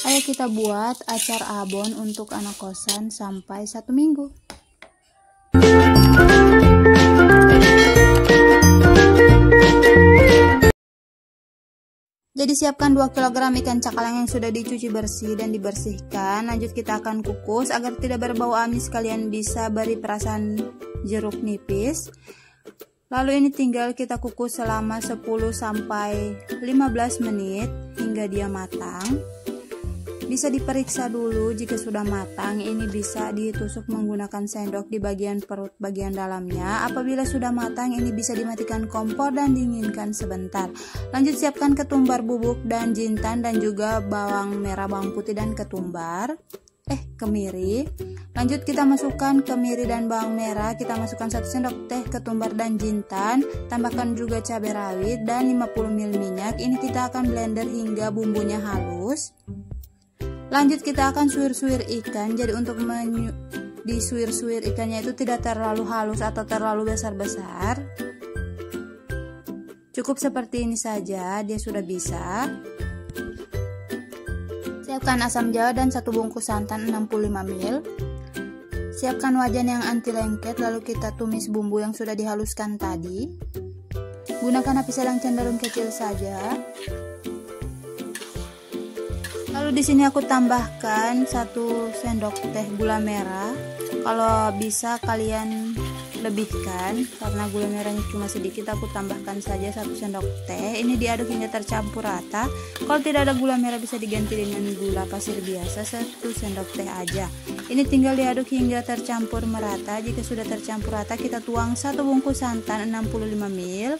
Ayo kita buat acar abon untuk anak kosan sampai 1 minggu. Jadi siapkan 2 kg ikan cakalang yang sudah dicuci bersih dan dibersihkan. Lanjut kita akan kukus agar tidak berbau amis. Kalian bisa beri perasan jeruk nipis. Lalu ini tinggal kita kukus selama 10-15 menit hingga dia matang. Bisa diperiksa dulu jika sudah matang. Ini bisa ditusuk menggunakan sendok di bagian perut bagian dalamnya. Apabila sudah matang, ini bisa dimatikan kompor dan dinginkan sebentar. Lanjut siapkan ketumbar bubuk dan jintan dan juga bawang merah, bawang putih dan kemiri. Lanjut kita masukkan kemiri dan bawang merah. Kita masukkan 1 sendok teh ketumbar dan jintan. Tambahkan juga cabai rawit dan 50 ml minyak. Ini kita akan blender hingga bumbunya halus. Lanjut kita akan suir-suir ikan. Jadi untuk disuir-suir ikannya itu tidak terlalu halus atau terlalu besar-besar. Cukup seperti ini saja, dia sudah bisa. Siapkan asam jawa dan 1 bungkus santan 65 ml. Siapkan wajan yang anti lengket, lalu kita tumis bumbu yang sudah dihaluskan tadi. Gunakan api sedang cenderung kecil saja. Lalu di sini aku tambahkan 1 sendok teh gula merah. Kalau bisa kalian lebihkan, karena gula merahnya cuma sedikit, aku tambahkan saja 1 sendok teh. Ini diaduk hingga tercampur rata. Kalau tidak ada gula merah bisa diganti dengan gula pasir biasa, 1 sendok teh aja. Ini tinggal diaduk hingga tercampur merata. Jika sudah tercampur rata, kita tuang 1 bungkus santan 65 ml.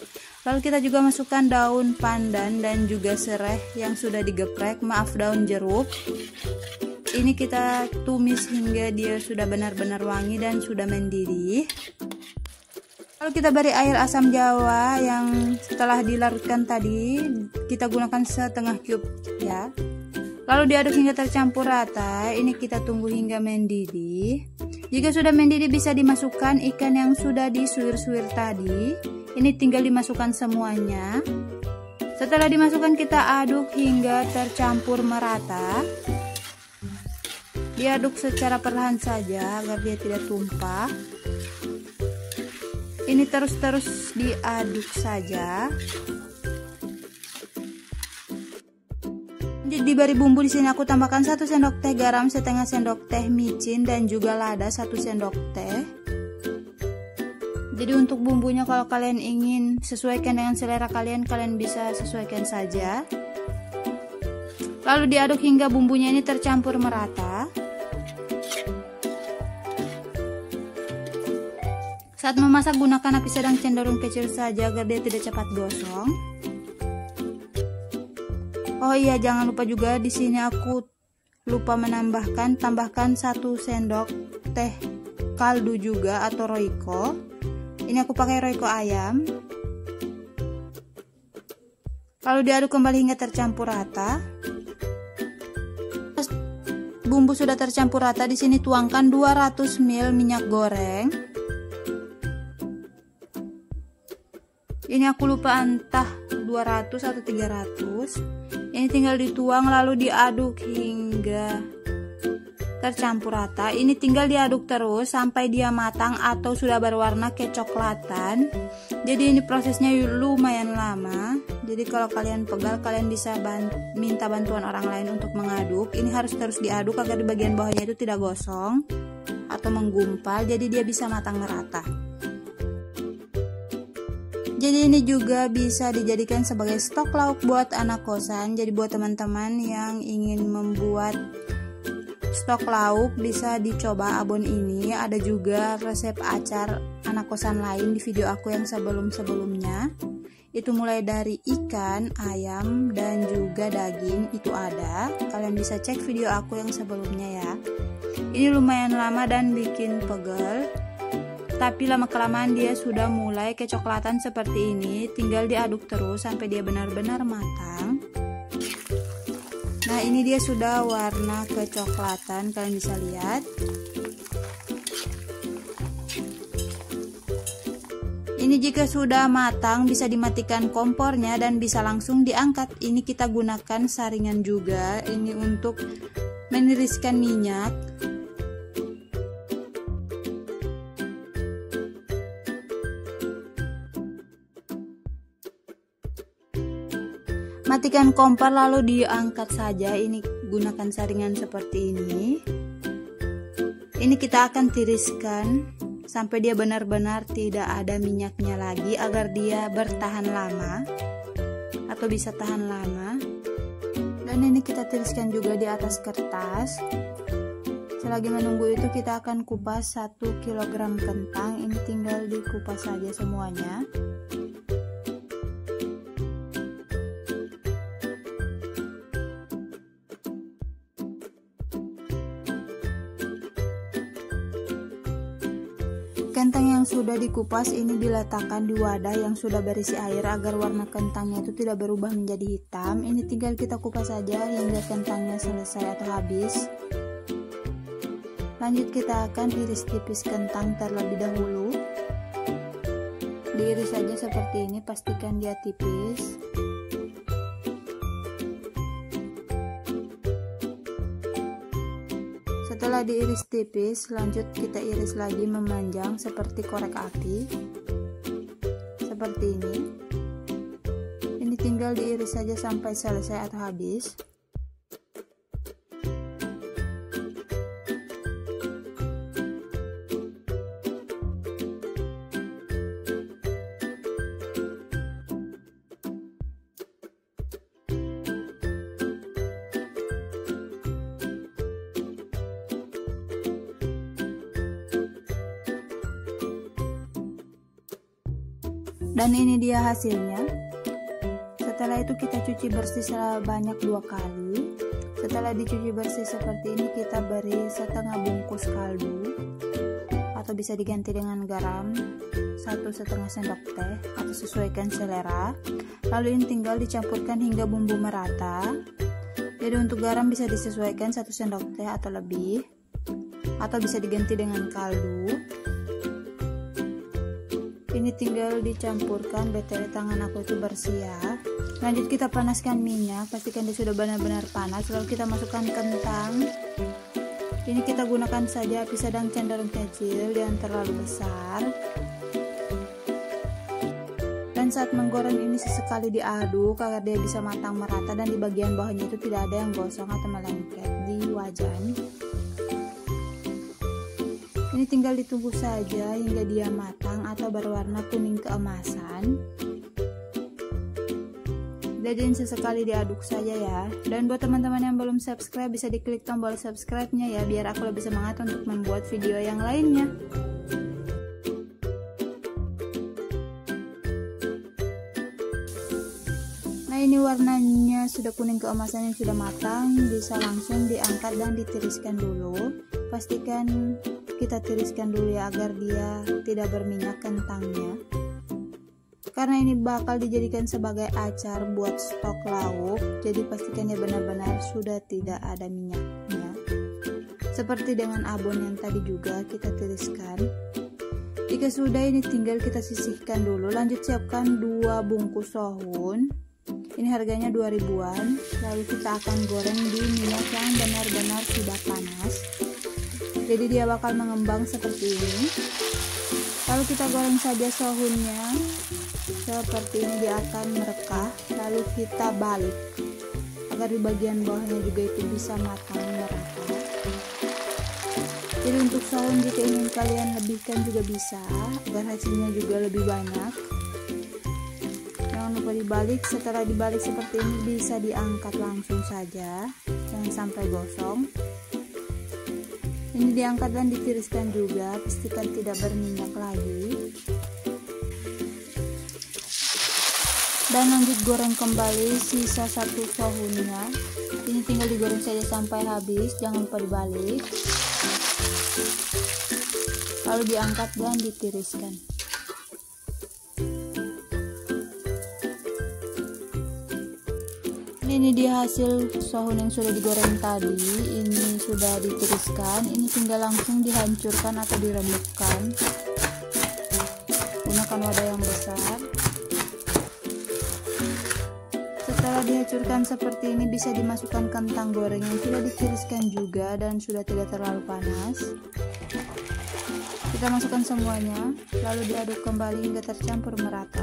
Lalu kita juga masukkan daun pandan dan juga serai yang sudah digeprek, daun jeruk. Ini kita tumis hingga dia sudah benar-benar wangi dan sudah mendidih. Lalu kita beri air asam jawa yang setelah dilarutkan tadi, kita gunakan setengah cube ya. Lalu diaduk hingga tercampur rata. Ini kita tunggu hingga mendidih. Jika sudah mendidih bisa dimasukkan ikan yang sudah disuir-suir tadi. Ini tinggal dimasukkan semuanya. Setelah dimasukkan kita aduk hingga tercampur merata. Diaduk secara perlahan saja agar dia tidak tumpah. Ini terus-terus diaduk saja. Diberi bumbu di sini aku tambahkan 1 sendok teh garam, setengah sendok teh micin dan juga lada 1 sendok teh. Jadi untuk bumbunya kalau kalian ingin sesuaikan dengan selera kalian, kalian bisa sesuaikan saja. Lalu diaduk hingga bumbunya ini tercampur merata. Saat memasak gunakan api sedang cenderung kecil saja agar dia tidak cepat gosong. Oh iya, jangan lupa juga di sini aku lupa tambahkan 1 sendok teh kaldu juga atau roiko. Ini aku pakai roiko ayam. Lalu diaduk kembali hingga tercampur rata. Bumbu sudah tercampur rata, di sini tuangkan 200 ml minyak goreng. Ini aku lupa entah 200 atau 300. Ini tinggal dituang lalu diaduk hingga tercampur rata. Ini tinggal diaduk terus sampai dia matang atau sudah berwarna kecoklatan. Jadi ini prosesnya lumayan lama. Jadi kalau kalian pegal, kalian bisa minta bantuan orang lain untuk mengaduk. Ini harus terus diaduk agar di bagian bawahnya itu tidak gosong atau menggumpal. Jadi dia bisa matang merata. Jadi ini juga bisa dijadikan sebagai stok lauk buat anak kosan. Jadi buat teman-teman yang ingin membuat stok lauk bisa dicoba abon ini. Ada juga resep acar anak kosan lain di video aku yang sebelum-sebelumnya. Itu mulai dari ikan, ayam, dan juga daging itu ada. Kalian bisa cek video aku yang sebelumnya ya. Ini lumayan lama dan bikin pegel. Tapi lama-kelamaan dia sudah mulai kecoklatan seperti ini. Tinggal diaduk terus sampai dia benar-benar matang. Nah ini dia sudah warna kecoklatan, kalian bisa lihat. Ini jika sudah matang bisa dimatikan kompornya dan bisa langsung diangkat. Ini kita gunakan saringan juga, ini untuk meniriskan minyak. Matikan kompor lalu diangkat saja. Ini gunakan saringan seperti ini. Ini kita akan tiriskan sampai dia benar-benar tidak ada minyaknya lagi, agar dia bertahan lama atau bisa tahan lama. Dan ini kita tiriskan juga di atas kertas. Selagi menunggu itu kita akan kupas 1 kg kentang. Ini tinggal dikupas saja semuanya. Kentang yang sudah dikupas ini diletakkan di wadah yang sudah berisi air agar warna kentangnya itu tidak berubah menjadi hitam. Ini tinggal kita kupas saja hingga kentangnya selesai atau habis. Lanjut kita akan iris tipis kentang terlebih dahulu. Diiris saja seperti ini, pastikan dia tipis. Setelah diiris tipis, lanjut kita iris lagi memanjang seperti korek api. Seperti ini. Ini tinggal diiris saja sampai selesai atau habis. Dan ini dia hasilnya. Setelah itu kita cuci bersih sebanyak 2 kali. Setelah dicuci bersih seperti ini, kita beri setengah bungkus kaldu atau bisa diganti dengan garam 1,5 sendok teh atau sesuaikan selera. Lalu ini tinggal dicampurkan hingga bumbu merata. Jadi untuk garam bisa disesuaikan 1 sendok teh atau lebih, atau bisa diganti dengan kaldu. Ini tinggal dicampurkan, BTW tangan aku itu bersih ya. Lanjut kita panaskan minyak, pastikan dia sudah benar-benar panas. Lalu kita masukkan kentang. Ini kita gunakan saja api sedang cenderung kecil, jangan terlalu besar. Dan saat menggoreng ini sesekali diaduk agar dia bisa matang merata dan di bagian bawahnya itu tidak ada yang gosong atau melengket di wajan. Ini tinggal ditunggu saja hingga dia matang atau berwarna kuning keemasan. Jadi sesekali diaduk saja ya. Dan buat teman-teman yang belum subscribe, bisa diklik tombol subscribe-nya ya, biar aku lebih semangat untuk membuat video yang lainnya. Nah ini warnanya sudah kuning keemasan, yang sudah matang, bisa langsung diangkat dan ditiriskan dulu. Pastikan kita tiriskan dulu ya agar dia tidak berminyak kentangnya, karena ini bakal dijadikan sebagai acar buat stok lauk. Jadi pastikan ya benar-benar sudah tidak ada minyaknya. Seperti dengan abon yang tadi juga kita tiriskan. Jika sudah, ini tinggal kita sisihkan dulu. Lanjut siapkan 2 bungkus sohun. Ini harganya 2000-an. Lalu kita akan goreng di minyak yang benar-benar sudah panas. Jadi dia bakal mengembang seperti ini. Lalu kita goreng saja sohunnya seperti ini, dia akan merekah. Lalu kita balik agar di bagian bawahnya juga itu bisa matang merata. Jadi untuk sohun jika ingin kalian lebihkan juga bisa, agar hasilnya juga lebih banyak. Jangan lupa dibalik. Setelah dibalik seperti ini bisa diangkat langsung saja, jangan sampai gosong. Ini diangkat dan ditiriskan juga, pastikan tidak berminyak lagi. Dan lanjut goreng kembali sisa 1 sohunnya. Ini tinggal digoreng saja sampai habis, jangan lupa dibalik. Lalu diangkat dan ditiriskan. Ini dia hasil sohun yang sudah digoreng tadi. Ini sudah ditiriskan. Ini tinggal langsung dihancurkan atau diremukkan. Gunakan menggunakan wadah yang besar. Setelah dihancurkan seperti ini, bisa dimasukkan kentang goreng yang sudah ditiriskan juga dan sudah tidak terlalu panas. Kita masukkan semuanya, lalu diaduk kembali hingga tercampur merata.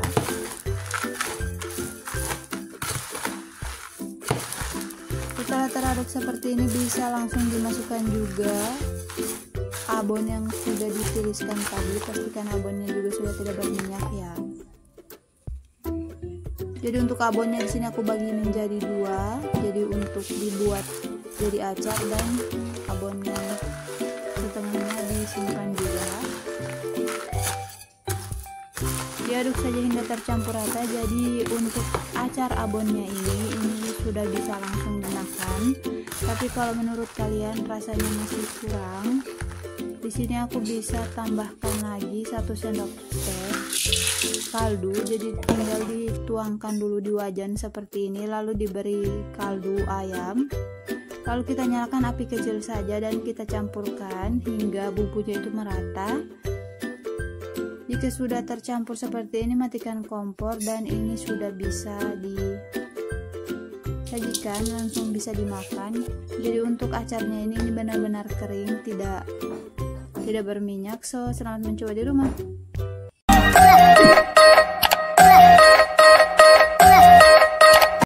Setelah teraduk seperti ini, bisa langsung dimasukkan juga abon yang sudah ditiriskan tadi. Pastikan abonnya juga sudah tidak berminyak ya. Jadi untuk abonnya di sini aku bagi menjadi 2. Jadi untuk dibuat jadi acar dan abonnya setengahnya disimpan juga. Diaduk saja hingga tercampur rata. Jadi untuk acar abonnya ini sudah bisa langsung dimakan. Tapi kalau menurut kalian rasanya masih kurang, di sini aku bisa tambahkan lagi 1 sendok teh kaldu. Jadi tinggal dituangkan dulu di wajan seperti ini, lalu diberi kaldu ayam, lalu kita nyalakan api kecil saja dan kita campurkan hingga bumbunya itu merata. Jika sudah tercampur seperti ini, matikan kompor dan ini sudah bisa disajikan, langsung bisa dimakan. Jadi untuk acarnya ini benar-benar kering, tidak berminyak. So selamat mencoba di rumah.